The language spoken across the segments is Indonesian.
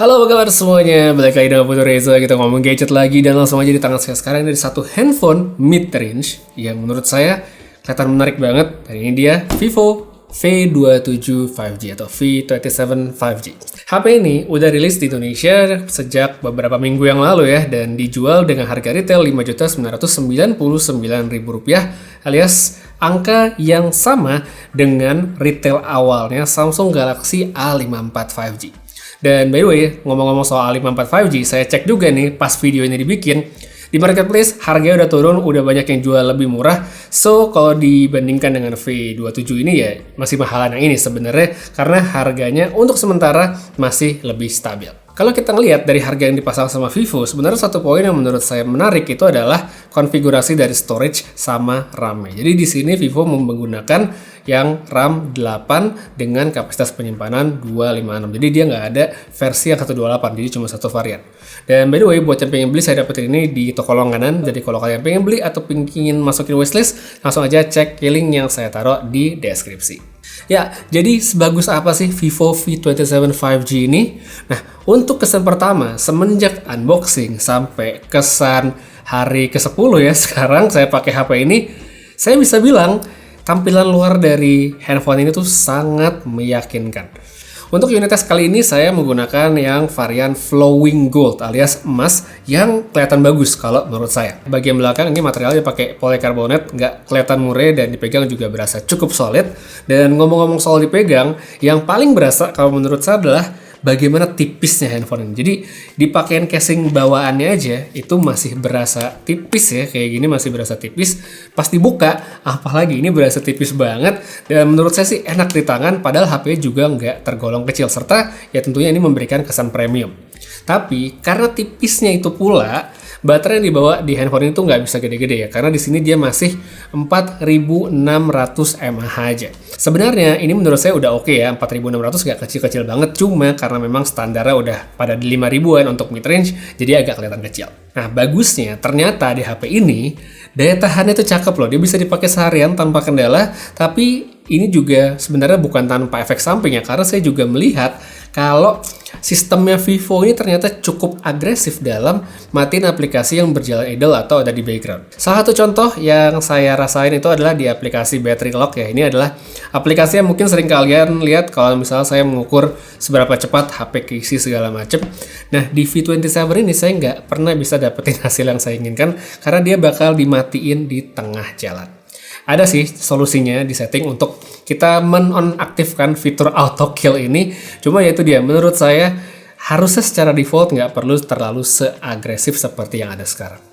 Halo, apa kabar semuanya? Balik lagi dengan Putu Reza, kita ngomong gadget lagi. Dan langsung aja di tangan saya sekarang dari satu handphone mid-range yang menurut saya kelihatan menarik banget. Dan ini dia Vivo V27 5G atau V27 5G. HP ini udah rilis di Indonesia sejak beberapa minggu yang lalu ya, dan dijual dengan harga retail Rp5.999.000 alias angka yang sama dengan retail awalnya Samsung Galaxy A54 5G. Dan by the way, ngomong-ngomong soal A54 5G, saya cek juga nih pas video ini dibikin. Di marketplace, harganya udah turun, udah banyak yang jual lebih murah. So, kalau dibandingkan dengan V27 ini ya masih mahalan yang ini sebenarnya karena harganya untuk sementara masih lebih stabil. Kalau kita ngelihat dari harga yang dipasang sama Vivo, sebenarnya satu poin yang menurut saya menarik itu adalah konfigurasi dari storage sama RAM-nya. Jadi di sini Vivo menggunakan yang RAM 8 dengan kapasitas penyimpanan 256. Jadi dia nggak ada versi yang 128, jadi cuma satu varian. Dan by the way, buat yang pengen beli, saya dapetin ini di toko langganan. Jadi kalau kalian pengen beli atau pengen masukin wishlist, langsung aja cek link yang saya taruh di deskripsi. Ya, jadi sebagus apa sih Vivo V27 5G ini? Nah, untuk kesan pertama, semenjak unboxing sampai kesan hari ke-10 ya, sekarang saya pakai HP ini, saya bisa bilang tampilan luar dari handphone ini tuh sangat meyakinkan. Untuk unit test kali ini saya menggunakan yang varian flowing gold alias emas yang kelihatan bagus kalau menurut saya. Bagian belakang ini materialnya pakai polikarbonat, nggak kelihatan mureh dan dipegang juga berasa cukup solid. Dan ngomong-ngomong soal dipegang, yang paling berasa kalau menurut saya adalah bagaimana tipisnya handphone ini. Jadi dipakein casing bawaannya aja itu masih berasa tipis ya, kayak gini masih berasa tipis. Pas dibuka, apalagi ini berasa tipis banget. Dan menurut saya sih enak di tangan, padahal HP juga nggak tergolong kecil. Serta ya tentunya ini memberikan kesan premium. Tapi karena tipisnya itu pula, baterai yang dibawa di handphone itu nggak bisa gede-gede ya, karena di sini dia masih 4600 mAh aja. Sebenarnya ini menurut saya udah oke ya, 4600 nggak kecil-kecil banget, cuma karena memang standarnya udah pada di 5000-an untuk mid-range, jadi agak kelihatan kecil. Nah, bagusnya ternyata di HP ini daya tahannya tuh cakep loh, dia bisa dipakai seharian tanpa kendala, tapi ini juga sebenarnya bukan tanpa efek samping ya, karena saya juga melihat kalau sistemnya Vivo ini ternyata cukup agresif dalam matiin aplikasi yang berjalan idle atau ada di background. Salah satu contoh yang saya rasain itu adalah di aplikasi battery lock ya. Ini adalah aplikasi yang mungkin sering kalian lihat kalau misalnya saya mengukur seberapa cepat HP keisi segala macem. Nah, di V27 ini saya nggak pernah bisa dapetin hasil yang saya inginkan karena dia bakal dimatiin di tengah jalan. Ada sih solusinya di setting untuk kita menonaktifkan fitur auto kill ini. Cuma ya itu dia, menurut saya harusnya secara default nggak perlu terlalu seagresif seperti yang ada sekarang.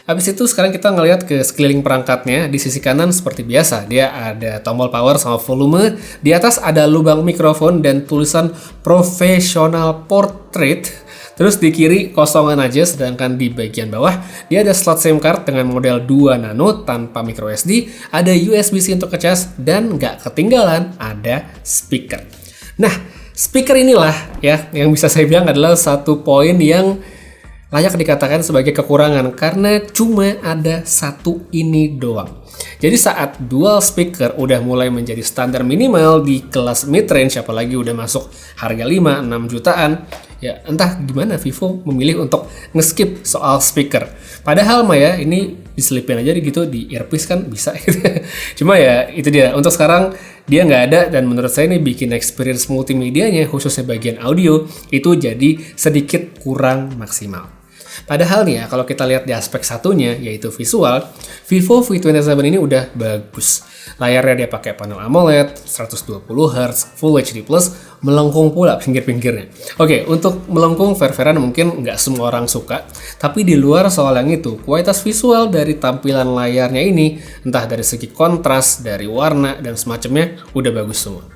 Habis itu sekarang kita ngelihat ke sekeliling perangkatnya. Di sisi kanan seperti biasa, dia ada tombol power sama volume. Di atas ada lubang mikrofon dan tulisan professional portrait. Terus di kiri kosongan aja, sedangkan di bagian bawah dia ada slot SIM card dengan model 2 nano tanpa micro SD, ada USB-C untuk ngecas, dan nggak ketinggalan ada speaker. Nah, speaker inilah ya yang bisa saya bilang adalah satu poin yang layak dikatakan sebagai kekurangan karena cuma ada satu ini doang. Jadi saat dual speaker udah mulai menjadi standar minimal di kelas mid-range, apalagi udah masuk harga 5-6 jutaan, ya entah gimana Vivo memilih untuk nge-skip soal speaker. Padahal mah ya ini diselipin aja gitu di earpiece kan bisa gitu. Cuma ya itu dia, untuk sekarang dia nggak ada dan menurut saya ini bikin experience multimedianya khususnya bagian audio itu jadi sedikit kurang maksimal. Padahal nih ya, kalau kita lihat di aspek satunya, yaitu visual, Vivo V27 ini udah bagus. Layarnya dia pakai panel AMOLED, 120Hz, Full HD+, melengkung pula pinggir-pinggirnya. Oke, untuk melengkung fair-fairan mungkin nggak semua orang suka, tapi di luar soal yang itu, kualitas visual dari tampilan layarnya ini, entah dari segi kontras, dari warna, dan semacamnya, udah bagus semua.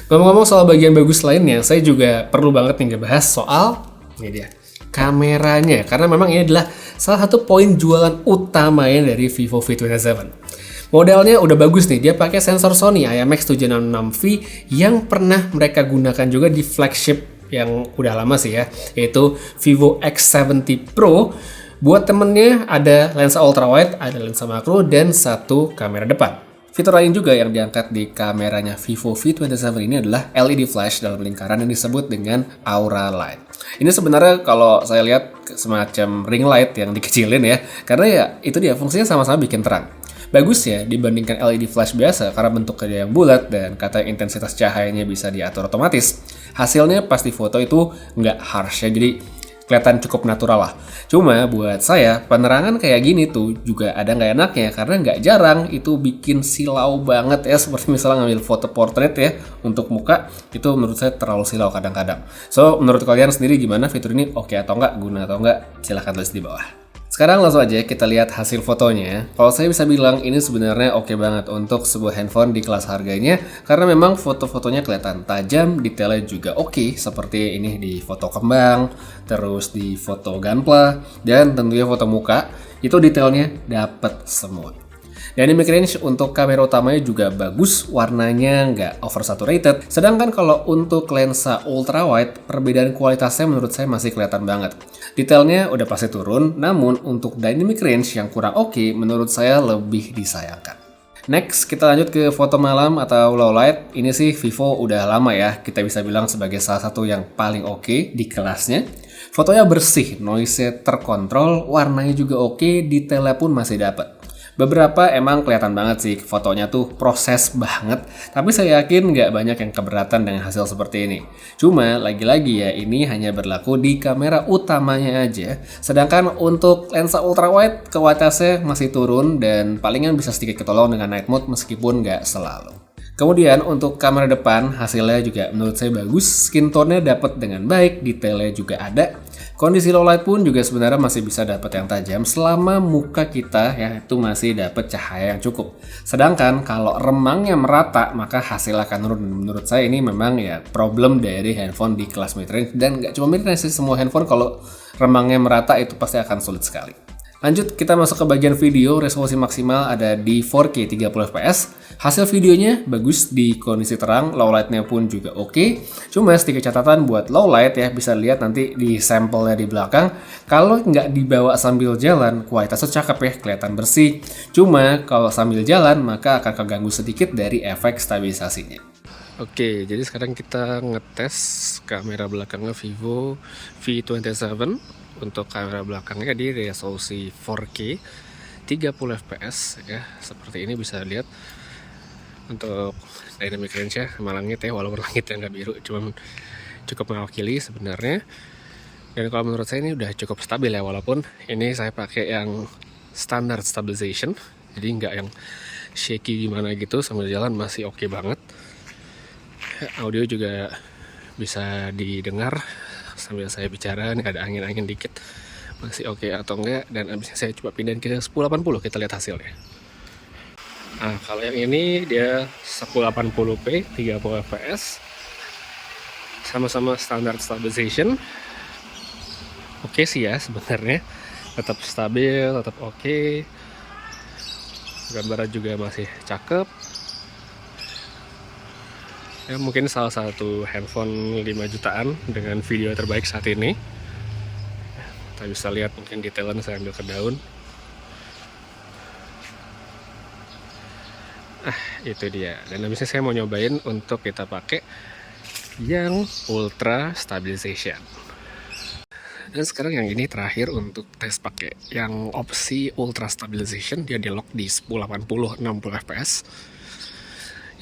Ngomong-ngomong soal bagian bagus lainnya, saya juga perlu banget nih ngebahas soal, ini dia, kameranya, karena memang ini adalah salah satu poin jualan utamanya dari Vivo V27. Modelnya udah bagus nih, dia pakai sensor Sony IMX766V yang pernah mereka gunakan juga di flagship yang udah lama sih ya, yaitu Vivo X70 Pro. Buat temennya ada lensa ultrawide, ada lensa makro, dan satu kamera depan. Fitur lain juga yang diangkat di kameranya Vivo V27 ini adalah LED flash dalam lingkaran yang disebut dengan Aura Light. Ini sebenarnya kalau saya lihat semacam ring light yang dikecilin ya, karena ya itu dia fungsinya sama-sama bikin terang. Bagus ya dibandingkan LED flash biasa karena bentuknya yang bulat dan katanya intensitas cahayanya bisa diatur otomatis. Hasilnya pasti foto itu nggak harsh ya, jadi kelihatan cukup natural lah. Cuma buat saya penerangan kayak gini tuh juga ada nggak enaknya karena nggak jarang itu bikin silau banget ya, seperti misalnya ngambil foto portrait ya untuk muka, itu menurut saya terlalu silau kadang-kadang. So menurut kalian sendiri gimana, fitur ini oke atau nggak, guna atau nggak, silahkan tulis di bawah. Sekarang langsung aja kita lihat hasil fotonya. Kalau saya bisa bilang ini sebenarnya oke banget untuk sebuah handphone di kelas harganya, karena memang foto-fotonya kelihatan tajam, detailnya juga oke, seperti ini di foto kembang, terus di foto gunpla, dan tentunya foto muka, itu detailnya dapet semua. Dynamic range untuk kamera utamanya juga bagus, warnanya nggak oversaturated. Sedangkan kalau untuk lensa ultra wide, perbedaan kualitasnya menurut saya masih kelihatan banget. Detailnya udah pasti turun, namun untuk dynamic range yang kurang oke, menurut saya lebih disayangkan. Next, kita lanjut ke foto malam atau low light. Ini sih Vivo udah lama ya, kita bisa bilang sebagai salah satu yang paling oke di kelasnya. Fotonya bersih, noise-nya terkontrol, warnanya juga oke, detailnya pun masih dapat. Beberapa emang kelihatan banget sih fotonya tuh proses banget, tapi saya yakin nggak banyak yang keberatan dengan hasil seperti ini. Cuma lagi-lagi ya ini hanya berlaku di kamera utamanya aja, sedangkan untuk lensa ultrawide kualitasnya masih turun dan palingan bisa sedikit ketolong dengan night mode meskipun nggak selalu. Kemudian untuk kamera depan hasilnya juga menurut saya bagus, skin tone-nya dapat dengan baik, detailnya juga ada. Kondisi low light pun juga sebenarnya masih bisa dapat yang tajam selama muka kita ya itu masih dapat cahaya yang cukup. Sedangkan kalau remangnya merata maka hasil akan turun. Menurut saya ini memang ya problem dari handphone di kelas mid-range, dan nggak cuma mid-range sih, semua handphone kalau remangnya merata itu pasti akan sulit sekali. Lanjut kita masuk ke bagian video, resolusi maksimal ada di 4K 30fps. Hasil videonya bagus di kondisi terang, low light-nya pun juga oke. Cuma sedikit catatan buat low light ya, bisa lihat nanti di sampelnya di belakang. Kalau nggak dibawa sambil jalan, kualitasnya cakep ya, kelihatan bersih. Cuma kalau sambil jalan maka akan keganggu sedikit dari efek stabilisasinya. Oke, jadi sekarang kita ngetes kamera belakangnya Vivo V27. Untuk kamera belakangnya di resolusi 4K 30fps ya, seperti ini bisa lihat. Untuk dynamic range ya emang langit ya, walaupun langitnya nggak biru, cuman cukup mewakili sebenarnya. Dan kalau menurut saya ini udah cukup stabil ya, walaupun ini saya pakai yang standard stabilization, jadi nggak yang shaky gimana gitu, sambil jalan masih oke banget. Audio juga bisa didengar sambil saya bicara, nih ada angin-angin dikit, masih oke atau enggak. Dan abisnya saya coba pindahin ke 1080, kita lihat hasilnya. Nah kalau yang ini dia 1080p 30fps, sama-sama standard stabilization. Oke sih ya sebenarnya, tetap stabil, tetap oke. Gambarnya juga masih cakep ya, mungkin salah satu handphone 5 jutaan dengan video terbaik saat ini. Kita bisa lihat mungkin detailnya, saya ambil ke daun. Itu dia. Dan habisnya saya mau nyobain untuk kita pakai yang ultra stabilization. Dan sekarang yang ini terakhir untuk tes pakai yang opsi ultra stabilization, dia di lock di 1080 60fps.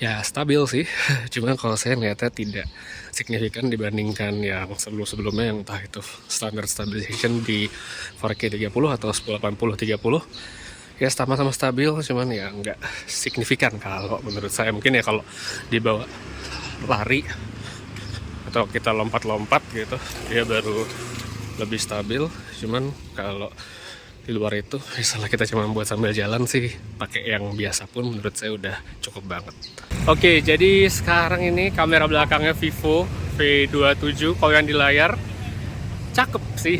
Ya stabil sih, cuma kalau saya lihatnya tidak signifikan dibandingkan yang sebelum-sebelumnya, yang entah itu standard stabilization di 4K 30 atau 1080 30. Ya sama-sama stabil, cuman ya nggak signifikan kalau menurut saya. Mungkin ya kalau dibawa lari atau kita lompat-lompat gitu, dia baru lebih stabil. Cuman kalau di luar itu, misalnya kita cuma buat sambil jalan sih, pakai yang biasa pun menurut saya udah cukup banget. Oke, jadi sekarang ini kamera belakangnya Vivo V27. Kalau yang di layar cakep sih.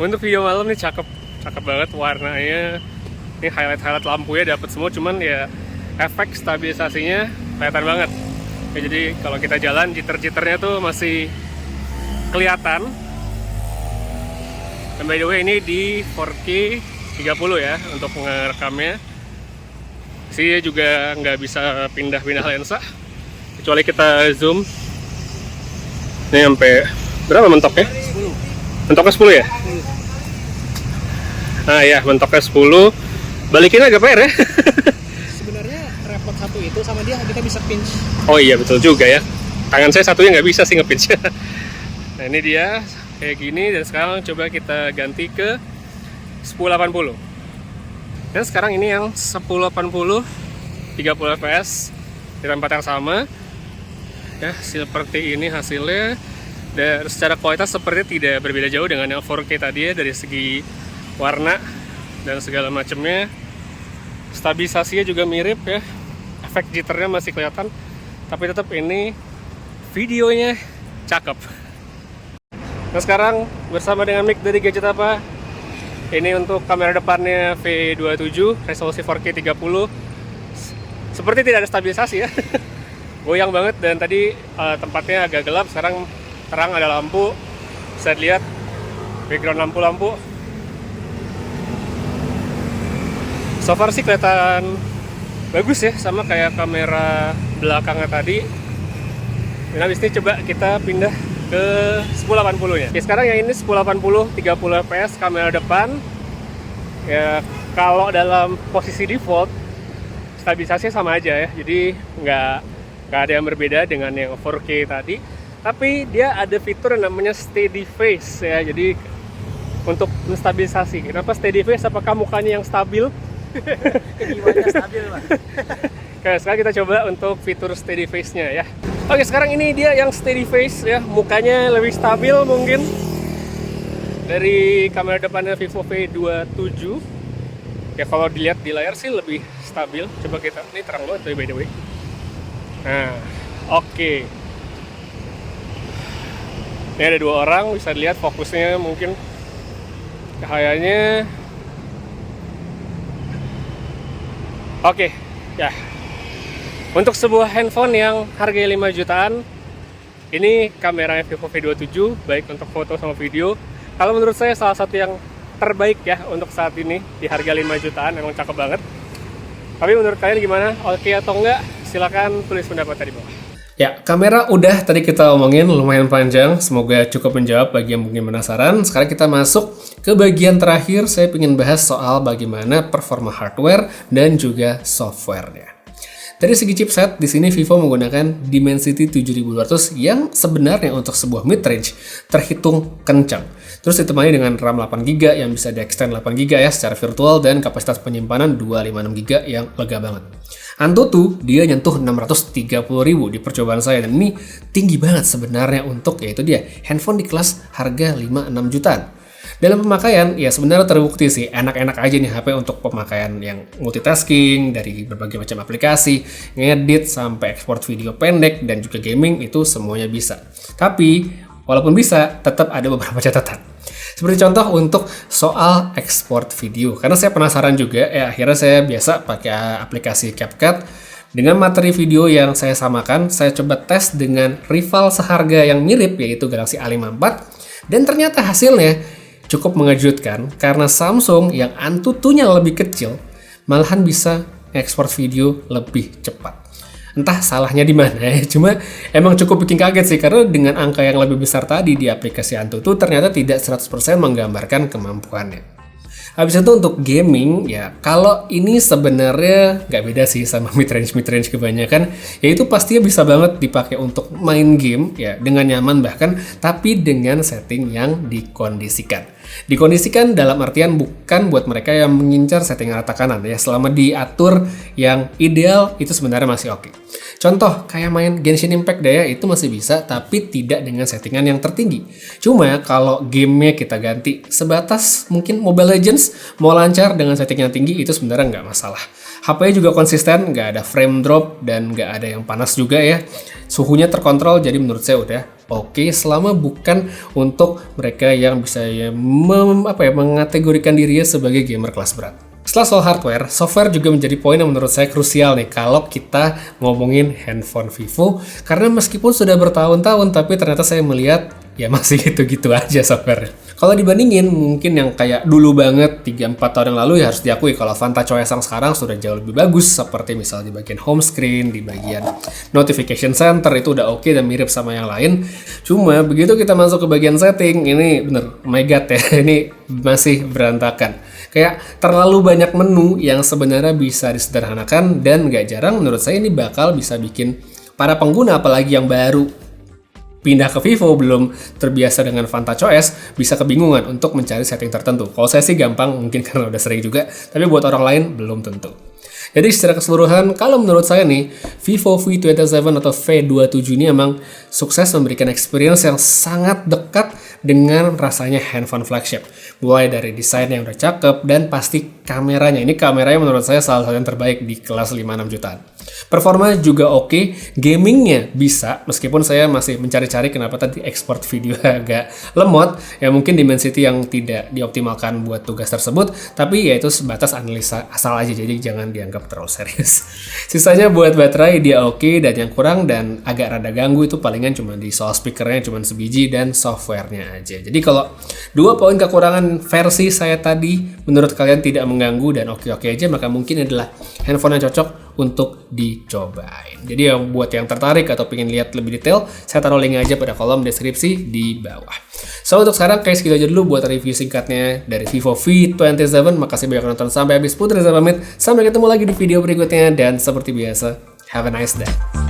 Untuk video malam nih cakep banget warnanya. Ini highlight lampunya dapat semua, cuman ya efek stabilisasinya kelihatan banget. Ya, jadi kalau kita jalan jitter-jitternya tuh masih kelihatan. Dan by the way ini di 4K 30 ya untuk ngerekamnya. Sih juga nggak bisa pindah-pindah lensa, kecuali kita zoom. Ini sampai berapa mentoknya? 10. Mentoknya 10 ya? 10. Nah ya, mentoknya 10. Balikinnya agak PR ya. Sebenarnya repot satu itu sama dia kita bisa pinch. Oh iya betul juga ya. Tangan saya satunya nggak bisa sih nge-pinch. Nah ini dia kayak gini, dan sekarang coba kita ganti ke 1080. Dan sekarang ini yang 1080 30 fps di tempat yang sama. Ya, seperti ini hasilnya. Dan secara kualitas seperti tidak berbeda jauh dengan yang 4K tadi ya, dari segi warna dan segala macamnya. Stabilisasinya juga mirip ya. Efek jitternya masih kelihatan, tapi tetap ini videonya cakep. Nah sekarang bersama dengan mic dari gadget apa? Ini untuk kamera depannya V27, resolusi 4K 30. Seperti tidak ada stabilisasi ya. Goyang banget, dan tadi tempatnya agak gelap, sekarang terang, ada lampu. Bisa dilihat background lampu-lampu. So far sih kelihatan bagus ya, sama kayak kamera belakangnya tadi. Dan habis ini coba kita pindah ke 1080 nya. Oke, sekarang yang ini 1080 30 fps kamera depan. Ya kalau dalam posisi default stabilisasinya sama aja ya. Jadi nggak ada yang berbeda dengan yang 4K tadi. Tapi dia ada fitur yang namanya steady face ya. Jadi untuk menstabilisasi. Kenapa steady face? Apakah mukanya yang stabil? Gimana stabil, Pak? Oke, sekarang kita coba untuk fitur steady face-nya ya. Oke, sekarang ini dia yang steady face ya, mukanya lebih stabil mungkin dari kamera depannya Vivo V27. Ya kalau dilihat di layar sih lebih stabil. Coba kita, ini terang banget by the way. Nah, oke. Ini ada dua orang, bisa dilihat fokusnya mungkin cahayanya. Oke, ya. Untuk sebuah handphone yang harganya 5 jutaan, ini kameranya Vivo V27, baik untuk foto sama video. Kalau menurut saya salah satu yang terbaik ya untuk saat ini di harga 5 jutaan, emang cakep banget. Tapi menurut kalian gimana? Oke atau enggak? Silakan tulis pendapat di bawah. Ya, kamera udah tadi kita omongin lumayan panjang, semoga cukup menjawab bagi yang mungkin penasaran. Sekarang kita masuk ke bagian terakhir, saya ingin bahas soal bagaimana performa hardware dan juga softwarenya. Dari segi chipset, di sini Vivo menggunakan Dimensity 7200 yang sebenarnya untuk sebuah mid-range terhitung kencang. Terus ditemani dengan RAM 8GB yang bisa di-extend 8GB ya secara virtual, dan kapasitas penyimpanan 256GB yang lega banget. Antutu dia nyentuh 630.000 di percobaan saya, dan ini tinggi banget sebenarnya untuk yaitu dia handphone di kelas harga 5-6 jutaan. Dalam pemakaian, ya sebenarnya terbukti sih enak-enak aja nih HP untuk pemakaian yang multitasking dari berbagai macam aplikasi, ngedit sampai ekspor video pendek dan juga gaming itu semuanya bisa. Tapi walaupun bisa, tetap ada beberapa catatan. Seperti contoh untuk soal ekspor video, karena saya penasaran juga, ya akhirnya saya biasa pakai aplikasi CapCut. Dengan materi video yang saya samakan, saya coba tes dengan rival seharga yang mirip yaitu Galaxy A54, dan ternyata hasilnya cukup mengejutkan karena Samsung yang Antutunya lebih kecil malahan bisa ekspor video lebih cepat. Entah salahnya di mana ya, cuma emang cukup bikin kaget sih karena dengan angka yang lebih besar tadi di aplikasi Antutu ternyata tidak 100% menggambarkan kemampuannya. Habis itu untuk gaming, ya kalau ini sebenarnya nggak beda sih sama mid-range kebanyakan, yaitu pastinya bisa banget dipakai untuk main game ya dengan nyaman bahkan, tapi dengan setting yang dikondisikan. Dikondisikan dalam artian bukan buat mereka yang mengincar setting rata kanan ya, selama diatur yang ideal itu sebenarnya masih oke. Contoh kayak main Genshin Impact deh ya, itu masih bisa tapi tidak dengan settingan yang tertinggi. Cuma kalau gamenya kita ganti sebatas mungkin Mobile Legends mau lancar dengan setting yang tinggi, itu sebenarnya nggak masalah. HP-nya juga konsisten, nggak ada frame drop dan nggak ada yang panas juga ya. Suhunya terkontrol, jadi menurut saya udah oke selama bukan untuk mereka yang bisa ya, mengategorikan dirinya sebagai gamer kelas berat. Setelah soal hardware, software juga menjadi poin yang menurut saya krusial nih kalau kita ngomongin handphone Vivo, karena meskipun sudah bertahun-tahun tapi ternyata saya melihat ya masih gitu-gitu aja software. Kalau dibandingin mungkin yang kayak dulu banget 3-4 tahun yang lalu ya harus diakui kalau VantageOS yang sekarang sudah jauh lebih bagus, seperti misalnya di bagian home screen, di bagian notification center itu udah oke dan mirip sama yang lain. Cuma begitu kita masuk ke bagian setting, ini bener, oh my god ya, ini masih berantakan. Kayak terlalu banyak menu yang sebenarnya bisa disederhanakan dan gak jarang menurut saya ini bakal bisa bikin para pengguna apalagi yang baru pindah ke Vivo belum terbiasa dengan VantageOS bisa kebingungan untuk mencari setting tertentu. Kalau saya sih gampang mungkin karena udah sering juga, tapi buat orang lain belum tentu. Jadi secara keseluruhan kalau menurut saya nih Vivo V27 atau V27 ini emang sukses memberikan experience yang sangat dekat dengan rasanya handphone flagship. Mulai dari desain yang udah cakep dan pasti kameranya. Ini kameranya menurut saya salah satu yang terbaik di kelas 5-6 jutaan. Performa juga oke, gamingnya bisa, meskipun saya masih mencari-cari kenapa tadi ekspor video agak lemot, ya mungkin Dimensity yang tidak dioptimalkan buat tugas tersebut, tapi ya itu sebatas analisa asal aja, jadi jangan dianggap terlalu serius. Sisanya buat baterai dia oke, dan yang kurang dan agak rada ganggu itu palingan cuma di soal speakernya cuma sebiji dan softwarenya aja. Jadi kalau 2 poin kekurangan versi saya tadi menurut kalian tidak mengganggu dan oke-oke aja, maka mungkin adalah handphone yang cocok untuk dicobain. Jadi yang buat yang tertarik atau pengen lihat lebih detail, saya taruh link aja pada kolom deskripsi di bawah. So untuk sekarang kayak segitu aja dulu buat review singkatnya dari Vivo V27. Makasih banyak nonton sampai habis. Putri Reza pamit. Sampai ketemu lagi di video berikutnya dan seperti biasa, have a nice day.